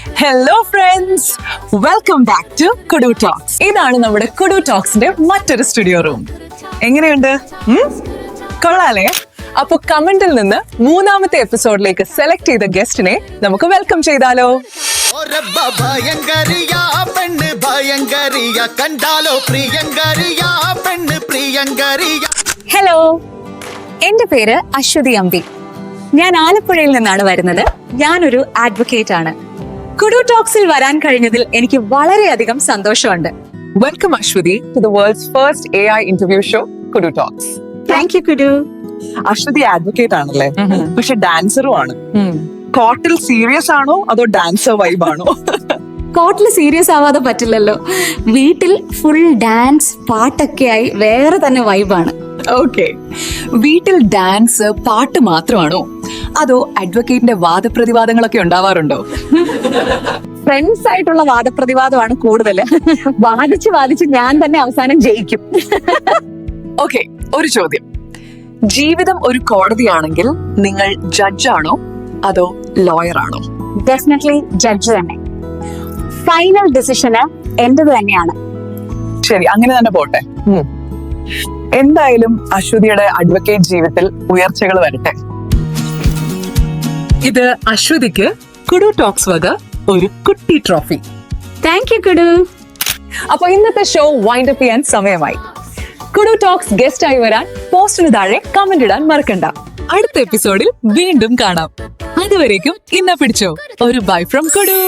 Hello friends, welcome back to Kudu talks. ഇതാണ് നമ്മുടെ കുഡു ടോക്സിന്റെ മറ്റൊരു സ്റ്റുഡിയോ റൂം. എങ്ങനെയുണ്ട്? കൊള്ളാലേ? അപ്പൊ കമന്റിൽ നിന്ന് മൂന്നാമത്തെ എപ്പിസോഡിലേക്ക് സെലക്ട് ചെയ്ത ഗസ്റ്റിനെ നമുക്ക് വെൽക്കം ചെയ്താലോ? ഹലോ, എന്റെ പേര് അശ്വതി അമ്പി. ഞാൻ ആലപ്പുഴയിൽ നിന്നാണ് വരുന്നത്. ഞാനൊരു അഡ്വക്കേറ്റ് ആണ്. കുഡു ടോക്സിൽ വരാൻ കഴിഞ്ഞതിൽ എനിക്ക് വളരെയധികം സന്തോഷമുണ്ട്. Welcome Aswathy to the world's first AI interview show Kudu talks. Thank you Kudu. Aswathy advocate ആണല്ലേ, പക്ഷെ ഡാൻസറും ആണ്. കോർട്ടിൽ സീരിയസ് ആണോ അതോ ഡാൻസർ വൈബ് ആണോ? കോർട്ടിൽ സീരിയസ് ആവാതെ പറ്റില്ലല്ലോ. വീട്ടിൽ ഫുൾ ഡാൻസ് പാട്ടൊക്കെ ആയി വേറെ തന്നെ വൈബാണ്. ഓക്കെ, വീട്ടിൽ ഡാൻസ് പാട്ട് മാത്രമാണോ അതോ അഡ്വക്കേറ്റിന്റെ വാദപ്രതിവാദങ്ങളൊക്കെ ഉണ്ടാവാറുണ്ടോ? ഫ്രണ്ട്സ് ആയിട്ടുള്ള വാദപ്രതിവാദമാണ് കൂടുതൽ. വാദിച്ച് ഞാൻ തന്നെ അവസാനം ജയിക്കും. ഓക്കെ, ഒരു ചോദ്യം. ജീവിതം ഒരു കോടതിയാണെങ്കിൽ നിങ്ങൾ ജഡ്ജാണോ അതോ ലോയർ ആണോ? ഡെഫിനറ്റ്ലി ജഡ്ജ് തന്നെ. ഫൈനൽ ഡിസിഷന് എന്റേത് തന്നെയാണ്. ശരി, അങ്ങനെ തന്നെ പോട്ടെ. എന്തായാലും അശ്വതിയുടെ അഡ്വക്കേറ്റ് ജീവിതത്തിൽ ഉയർച്ചകൾ വരട്ടെ. ഇത് അശ്വതിക്ക് കുഡു ടോക്സ് വക ഒരു കുട്ടി ട്രോഫി. Thank you കുഡു. അപ്പൊ ഇന്നത്തെ ഷോ വൈൻഡ് അപ്പ് ചെയ്യാൻ സമയമായി. കുഡു ടോക്സ് ഗസ്റ്റ് ആയി വരാൻ പോസ്റ്റിന് താഴെ കമന്റ് ഇടാൻ മറക്കണ്ട. അടുത്ത എപ്പിസോഡിൽ വീണ്ടും കാണാം. അതുവരേക്കും ഇന്ന പിടിച്ചോ ഒരു ബൈ ഫ്രം കുഡു.